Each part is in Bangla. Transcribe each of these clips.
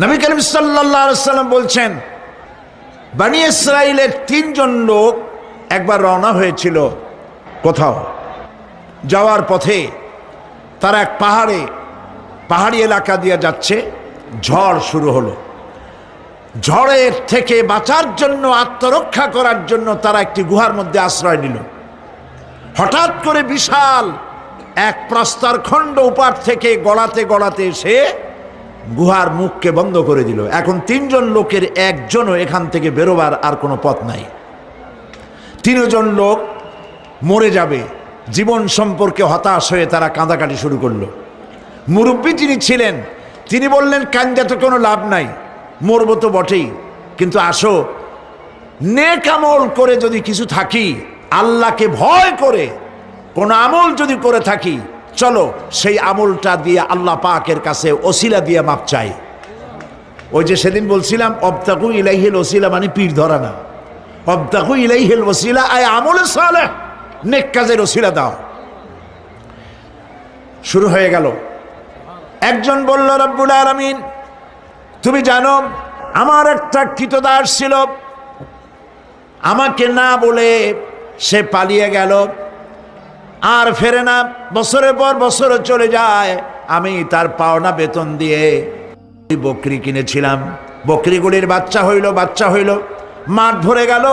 নবী করিম সাল্লাল্লাহু আলাইহি ওয়াসাল্লাম বলছেন, বনি ইসরাইলের 3 জন লোক একবার রওনা হয়েছিল কোথাও যাওয়ার পথে। তারা এক পাহাড়ি এলাকা দিয়ে যাচ্ছে। ঝড় শুরু হলো। ঝড়ের থেকে বাঁচার জন্য, আত্মরক্ষা করার জন্য তারা একটি গুহার মধ্যে আশ্রয় নিল। হঠাৎ করে বিশাল এক প্রস্তর খণ্ড উপার থেকে গড়াতে গড়াতে এসে গুহার মুখকে বন্ধ করে দিল। এখন 3 জন লোকের একজনও এখান থেকে বেরোবার আর কোনো পথ নাই। 3 জন লোক মরে যাবে, জীবন সম্পর্কে হতাশ হয়ে তারা কাঁদাকাটি শুরু করলো। মুরব্বী যিনি ছিলেন তিনি বললেন, কান্দা তো কোনো লাভ নাই, মরবো তো বটেই, কিন্তু আসো নেক আমল করে যদি কিছু থাকি, আল্লাহকে ভয় করে কোন আমল যদি করে থাকি, চলো সেই আমলটা দিয়ে আল্লাহ পাকের কাছে ওসিলা দিয়ে মাপ চাই। ওই যে সেদিন বলছিলাম, অবতাকু ইলাইহিল ওসিলা মানে পীর ধরা না, অবতাকু ইলাইহিল ওসিলা আয় আমলে সালেহ, নেক কাজের ওসিলা দাও। শুরু হয়ে গেল। একজন বলল, রব্বুল আলামিন তুমি জানো আমার একটা কৃতদাস ছিল, আমাকে না বলে সে পালিয়ে গেল, আর ফেরে না, বছরের পর বছর চলে যায়। আমি তার পাওনা বেতন দিয়ে বকরি কিনেছিলাম, বকরিগুলির বাচ্চা হইল, মাঠ ভরে গেল।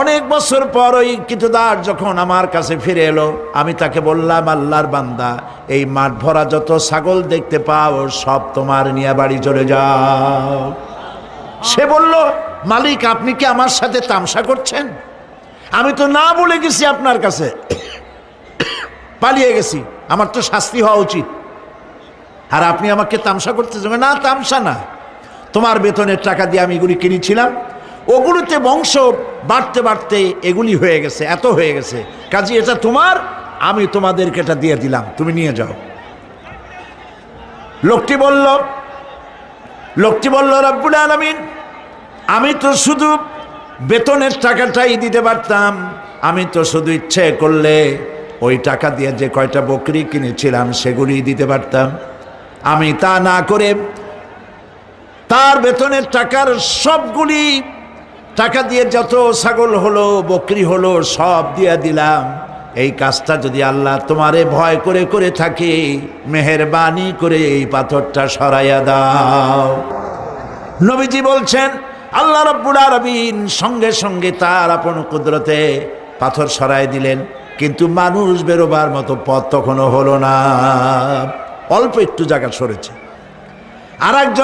অনেক বছর পর ওই কৃতদাস যখন আমার কাছে ফিরে এলো, আমি তাকে বললাম, আল্লাহর বান্দা, এই মাঠ ভরা যত ছাগল দেখতে পাও সব তোমার নিয়ে বাড়ি চলে যাও। সে বলল, মালিক আপনি কি আমার সাথে তামসা করছেন? আমি তো না বলে গেছি আপনার কাছে, পালিয়ে গেছি, আমার তো শাস্তি হওয়া উচিত, আর আপনি আমাকে তামসা করতেছেন। না, তামসা না, তোমার বেতনের টাকা দিয়ে আমি এগুলি কিনেছিলাম, ওগুলোতে বংশ বাড়তে বাড়তে এগুলি হয়ে গেছে, এত হয়ে গেছে, কাজে এটা তোমার, আমি তোমাদেরকে এটা দিয়ে দিলাম, তুমি নিয়ে যাও। লোকটি বলল, রব্বুল আলামিন আমি তো শুধু বেতনের টাকাটাই দিতে পারতাম, আমি তো শুধু ইচ্ছে করলে ওই টাকা দিয়ে যে কয়টা বকরি কিনেছিলাম সেগুলি দিতে পারতাম। আমি তা না করে তার বেতনের টাকার সবগুলি টাকা দিয়ে যত ছাগল হলো, বকরি হলো, সব দিয়ে দিলাম। এই কাজটা যদি আল্লাহ তোমারে ভয় করে করে থাকে, মেহেরবানি করে এই পাথরটা সরাইয়া দাও। নবীজি বলছেন, আল্লাহ রাব্বুল আলামিন সঙ্গে সঙ্গে তার আপন কুদরতে পাথর সরাই দিলেন, কিন্তু মানুষ বেরোবার মতো পথ তখনও হলো না, অল্প একটু জায়গা সরেছে। আর একজন